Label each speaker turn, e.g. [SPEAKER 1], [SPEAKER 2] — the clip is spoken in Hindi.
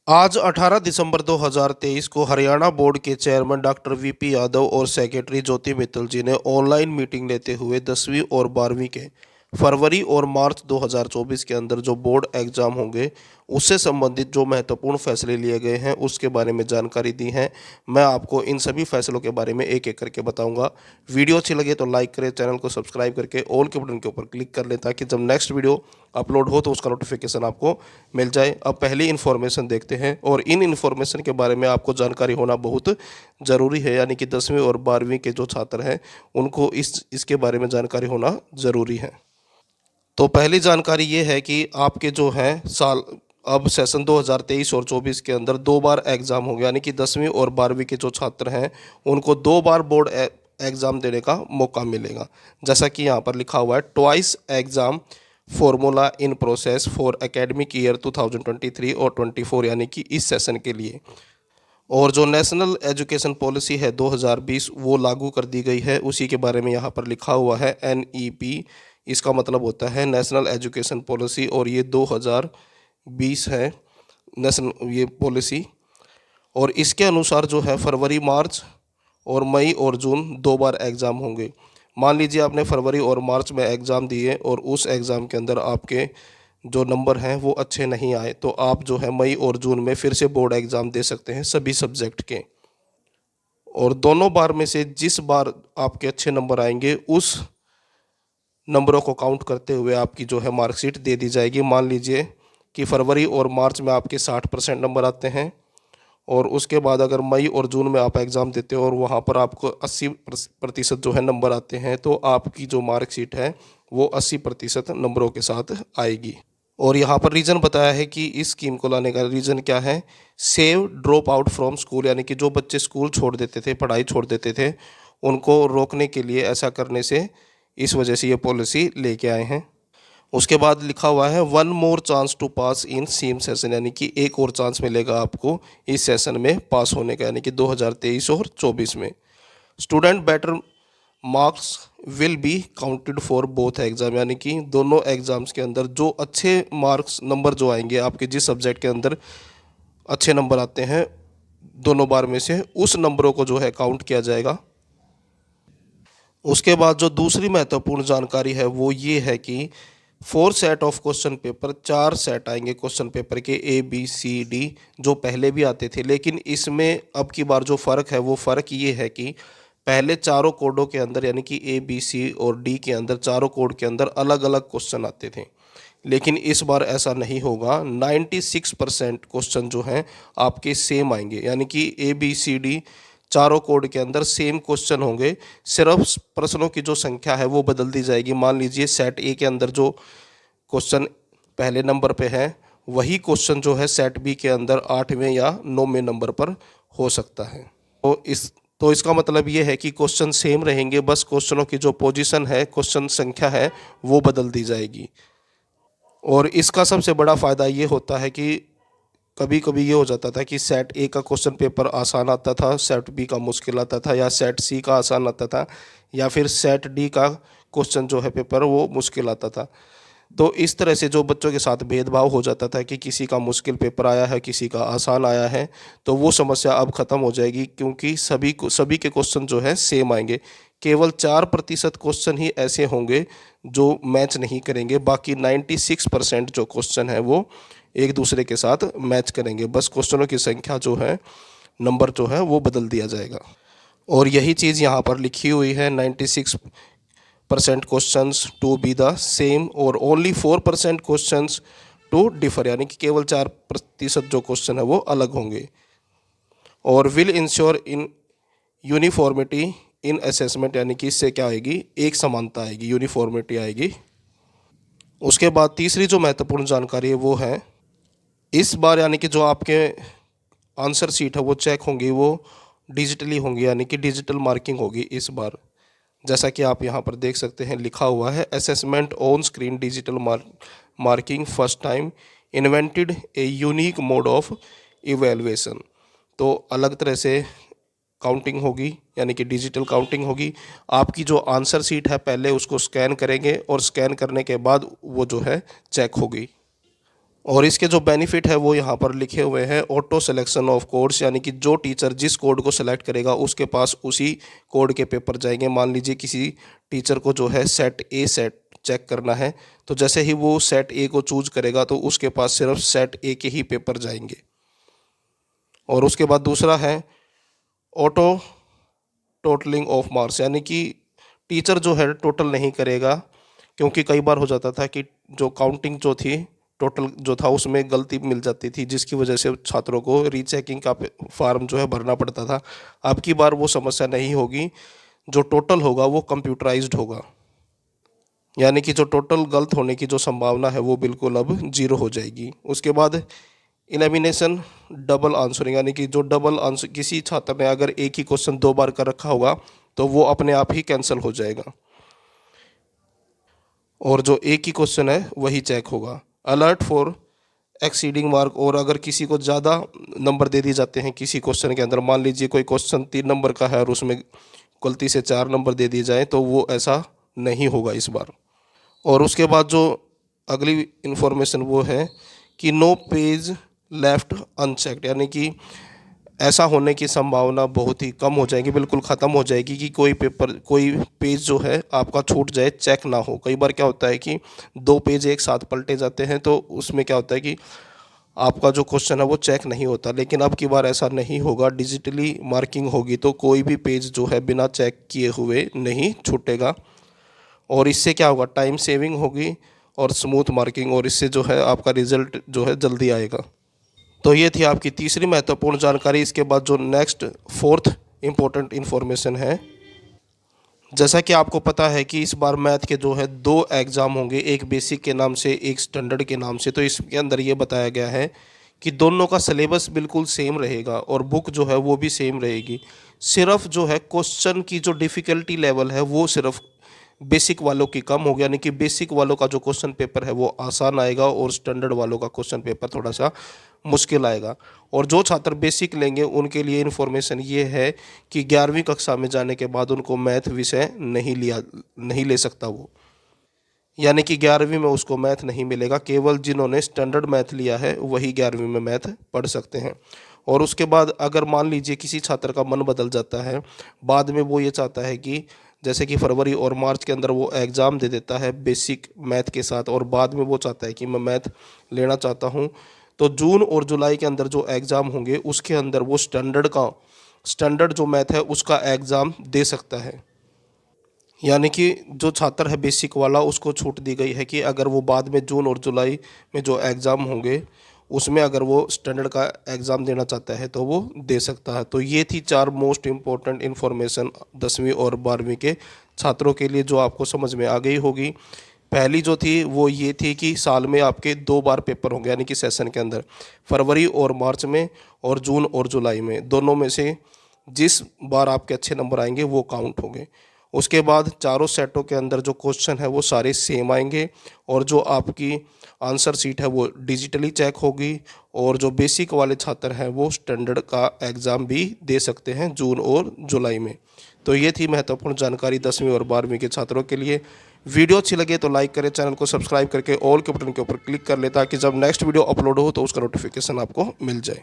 [SPEAKER 1] आज 18 दिसंबर 2023 को हरियाणा बोर्ड के चेयरमैन डॉक्टर वीपी यादव और सेक्रेटरी ज्योति मित्तल जी ने ऑनलाइन मीटिंग लेते हुए 10वीं और 12वीं के फरवरी और मार्च 2024 के अंदर जो बोर्ड एग्जाम होंगे उससे संबंधित जो महत्वपूर्ण फैसले लिए गए हैं उसके बारे में जानकारी दी है। मैं आपको इन सभी फैसलों के बारे में एक एक करके बताऊंगा। वीडियो अच्छी लगे तो लाइक करें, चैनल को सब्सक्राइब करके ऑल के बटन के ऊपर क्लिक कर लें ताकि जब नेक्स्ट वीडियो अपलोड हो तो उसका नोटिफिकेशन आपको मिल जाए। अब पहली इन्फॉर्मेशन देखते हैं और इन इन्फॉर्मेशन के बारे में आपको जानकारी होना बहुत ज़रूरी है, यानी कि 10वीं और 12वीं के जो छात्र हैं उनको इसके बारे में जानकारी होना ज़रूरी है। तो पहली जानकारी ये है कि आपके जो हैं साल अब सेशन 2023 और 24 के अंदर 2 बार एग्ज़ाम होंगे, यानी कि 10वीं और 12वीं के जो छात्र हैं उनको 2 बार बोर्ड एग्ज़ाम देने का मौका मिलेगा। जैसा कि यहाँ पर लिखा हुआ है, twice exam formula in process for academic year 2023 और 24, यानी कि इस सेशन के लिए। और जो नेशनल एजुकेशन पॉलिसी है 2020 वो लागू कर दी गई है, उसी के बारे में यहाँ पर लिखा हुआ है NEP। इसका मतलब होता है नेशनल एजुकेशन पॉलिसी, और ये 2020 है नेशनल ये पॉलिसी। और इसके अनुसार जो है फरवरी मार्च और मई और जून 2 बार एग्ज़ाम होंगे। मान लीजिए आपने फरवरी और मार्च में एग्ज़ाम दिए और उस एग्ज़ाम के अंदर आपके जो नंबर हैं वो अच्छे नहीं आए, तो आप जो है मई और जून में फिर से बोर्ड एग्ज़ाम दे सकते हैं सभी सब्जेक्ट के। और दोनों बार में से जिस बार आपके अच्छे नंबर आएंगे उस नंबरों को काउंट करते हुए आपकी जो है मार्कशीट दे दी जाएगी। मान लीजिए कि फरवरी और मार्च में आपके 60% नंबर आते हैं और उसके बाद अगर मई और जून में आप एग्ज़ाम देते हो और वहाँ पर आपको 80% जो है नंबर आते हैं, तो आपकी जो मार्कशीट है वो 80% नंबरों के साथ आएगी। और यहाँ पर रीज़न बताया है कि इस स्कीम को लाने का रीज़न क्या है, save drop out from school, यानी कि जो बच्चे स्कूल छोड़ देते थे, पढ़ाई छोड़ देते थे, उनको रोकने के लिए ऐसा करने से इस वजह से ये पॉलिसी लेके आए हैं। उसके बाद लिखा हुआ है one more chance to pass in same session, यानी कि एक और चांस मिलेगा आपको इस सेशन में पास होने का, यानी कि 2023 और 24 में। Student better marks will be counted for both exam, यानी कि दोनों एग्ज़ाम्स के अंदर जो अच्छे मार्क्स नंबर जो आएंगे आपके जिस सब्जेक्ट के अंदर अच्छे नंबर आते हैं दोनों बार में से, उस नंबरों को जो है काउंट किया जाएगा। उसके बाद जो दूसरी महत्वपूर्ण जानकारी है वो ये है कि 4 set of question paper, 4 set आएंगे क्वेश्चन पेपर के ABCD, जो पहले भी आते थे, लेकिन इसमें अब की बार जो फ़र्क है वो फ़र्क ये है कि पहले चारों कोडों के अंदर, यानी कि A B C और D के अंदर, चारों कोड के अंदर अलग अलग क्वेश्चन आते थे, लेकिन इस बार ऐसा नहीं होगा। 96% क्वेश्चन जो हैं आपके सेम आएंगे, यानी कि ABCD चारों कोड के अंदर सेम क्वेश्चन होंगे, सिर्फ प्रश्नों की जो संख्या है वो बदल दी जाएगी। मान लीजिए सेट A के अंदर जो क्वेश्चन पहले नंबर पे है वही क्वेश्चन जो है सेट B के अंदर 8वें या 9वें नंबर पर हो सकता है। तो इसका मतलब ये है कि क्वेश्चन सेम रहेंगे, बस क्वेश्चनों की जो पोजीशन है, क्वेश्चन संख्या है, वो बदल दी जाएगी। और इसका सबसे बड़ा फ़ायदा ये होता है कि कभी कभी ये हो जाता था कि सेट A का क्वेश्चन पेपर आसान आता था, सेट B का मुश्किल आता था, या सेट C का आसान आता था, या फिर सेट D का क्वेश्चन जो है पेपर वो मुश्किल आता था। तो इस तरह से जो बच्चों के साथ भेदभाव हो जाता था कि किसी का मुश्किल पेपर आया है, किसी का आसान आया है, तो वो समस्या अब ख़त्म हो जाएगी, क्योंकि सभी के क्वेश्चन जो है सेम आएंगे। केवल 4% क्वेश्चन ही ऐसे होंगे जो मैच नहीं करेंगे, बाकी 96% जो क्वेश्चन है वो एक दूसरे के साथ मैच करेंगे। बस क्वेश्चनों की संख्या जो है, नंबर जो है वो बदल दिया जाएगा। और यही चीज़ यहाँ पर लिखी हुई है, 96% questions to be the same और ओनली 4% क्वेश्चंस टू डिफर, यानी कि केवल 4% जो क्वेश्चन है वो अलग होंगे। और will ensure in uniformity in assessment, यानी कि इससे क्या आएगी, एक समानता आएगी, यूनिफॉर्मिटी आएगी। उसके बाद तीसरी जो महत्वपूर्ण जानकारी है वो है इस बार, यानी कि जो आपके आंसर शीट है वो चेक होंगी, वो डिजिटली होंगी, यानी कि डिजिटल मार्किंग होगी इस बार। जैसा कि आप यहाँ पर देख सकते हैं लिखा हुआ है assessment on screen digital marking first time invented a unique mode of evaluation. तो अलग तरह से काउंटिंग होगी, यानी कि डिजिटल काउंटिंग होगी। आपकी जो आंसर शीट है पहले उसको स्कैन करेंगे और स्कैन करने के बाद वो जो है चेक होगी। और इसके जो बेनिफिट है वो यहाँ पर लिखे हुए हैं। ऑटो सिलेक्शन ऑफ कोड्स, यानी कि जो टीचर जिस कोड को सिलेक्ट करेगा उसके पास उसी कोड के पेपर जाएंगे। मान लीजिए किसी टीचर को जो है सेट चेक करना है, तो जैसे ही वो सेट ए को चूज करेगा तो उसके पास सिर्फ सेट ए के ही पेपर जाएंगे। और उसके बाद दूसरा है ऑटो टोटलिंग ऑफ मार्क्स, यानी कि टीचर जो है टोटल नहीं करेगा, क्योंकि कई बार हो जाता था कि जो काउंटिंग जो थी टोटल जो था उसमें गलती मिल जाती थी, जिसकी वजह से छात्रों को रीचेकिंग का फॉर्म जो है भरना पड़ता था। अब की बार वो समस्या नहीं होगी, जो टोटल होगा वो कंप्यूटराइज्ड होगा, यानी कि जो टोटल गलत होने की जो संभावना है वो बिल्कुल अब जीरो हो जाएगी। उसके बाद इलिमिनेशन डबल आंसरिंग, यानी कि जो डबल आंसर किसी छात्र ने अगर एक ही क्वेश्चन 2 बार कर रखा होगा तो वो अपने आप ही कैंसिल हो जाएगा, और जो एक ही क्वेश्चन है वही चेक होगा। अलर्ट फॉर एक्सीडिंग मार्क, और अगर किसी को ज़्यादा नंबर दे दिए जाते हैं किसी क्वेश्चन के अंदर, मान लीजिए कोई क्वेश्चन 3 नंबर का है और उसमें गलती से 4 नंबर दे दिए जाए, तो वो ऐसा नहीं होगा इस बार। और उसके बाद जो अगली इन्फॉर्मेशन वो है कि नो पेज लेफ्ट अनचेक्ड, यानी कि ऐसा होने की संभावना बहुत ही कम हो जाएगी, बिल्कुल ख़त्म हो जाएगी कि कोई पेज जो है आपका छूट जाए, चेक ना हो। कई बार क्या होता है कि 2 पेज एक साथ पलटे जाते हैं, तो उसमें क्या होता है कि आपका जो क्वेश्चन है वो चेक नहीं होता। लेकिन अब की बार ऐसा नहीं होगा, डिजिटली मार्किंग होगी तो कोई भी पेज जो है बिना चेक किए हुए नहीं छूटेगा। और इससे क्या होगा, टाइम सेविंग होगी और स्मूथ मार्किंग, और इससे जो है आपका रिजल्ट जो है जल्दी आएगा। तो ये थी आपकी तीसरी महत्वपूर्ण जानकारी। इसके बाद जो नेक्स्ट फोर्थ इम्पोर्टेंट इन्फॉर्मेशन है, जैसा कि आपको पता है कि इस बार मैथ के जो है 2 एग्ज़ाम होंगे, एक बेसिक के नाम से एक स्टैंडर्ड के नाम से। तो इसके अंदर ये बताया गया है कि दोनों का सिलेबस बिल्कुल सेम रहेगा और बुक जो है वो भी सेम रहेगी। सिर्फ जो है क्वेश्चन की जो डिफ़िकल्टी लेवल है वो सिर्फ बेसिक वालों की कम होगी, यानी कि बेसिक वालों का जो क्वेश्चन पेपर है वो आसान आएगा और स्टैंडर्ड वालों का क्वेश्चन पेपर थोड़ा सा मुश्किल आएगा। और जो छात्र बेसिक लेंगे उनके लिए इन्फॉर्मेशन ये है कि 11वीं कक्षा में जाने के बाद उनको मैथ विषय नहीं ले सकता वो, यानी कि 11वीं में उसको मैथ नहीं मिलेगा। केवल जिन्होंने स्टैंडर्ड मैथ लिया है वही 11वीं में मैथ पढ़ सकते हैं। और उसके बाद अगर मान लीजिए किसी छात्र का मन बदल जाता है, बाद में वो ये चाहता है कि जैसे कि फरवरी और मार्च के अंदर वो एग्ज़ाम दे देता है बेसिक मैथ के साथ, और बाद में वो चाहता है कि मैं मैथ लेना चाहता हूँ, तो जून और जुलाई के अंदर जो एग्ज़ाम होंगे उसके अंदर वो स्टैंडर्ड जो मैथ है उसका एग्ज़ाम दे सकता है। यानी कि जो छात्र है बेसिक वाला उसको छूट दी गई है कि अगर वो बाद में जून और जुलाई में जो एग्ज़ाम होंगे उसमें अगर वो स्टैंडर्ड का एग्ज़ाम देना चाहता है तो वो दे सकता है। तो ये थी 4 मोस्ट इम्पोर्टेंट इन्फॉर्मेशन 10वीं और 12वीं के छात्रों के लिए, जो आपको समझ में आ गई होगी। पहली जो थी वो ये थी कि साल में आपके 2 बार पेपर होंगे, यानी कि सेशन के अंदर फरवरी और मार्च में और जून और जुलाई में, दोनों में से जिस बार आपके अच्छे नंबर आएंगे वो काउंट होंगे। उसके बाद चारों सेटों के अंदर जो क्वेश्चन है वो सारे सेम आएंगे, और जो आपकी आंसर शीट है वो डिजिटली चेक होगी, और जो बेसिक वाले छात्र हैं वो स्टैंडर्ड का एग्ज़ाम भी दे सकते हैं जून और जुलाई में। तो ये थी महत्वपूर्ण जानकारी 10वीं और 12वीं के छात्रों के लिए। वीडियो अच्छी लगे तो लाइक करें, चैनल को सब्सक्राइब करके ऑल के बटन के ऊपर क्लिक कर लें ताकि जब नेक्स्ट वीडियो अपलोड हो तो उसका नोटिफिकेशन आपको मिल जाए।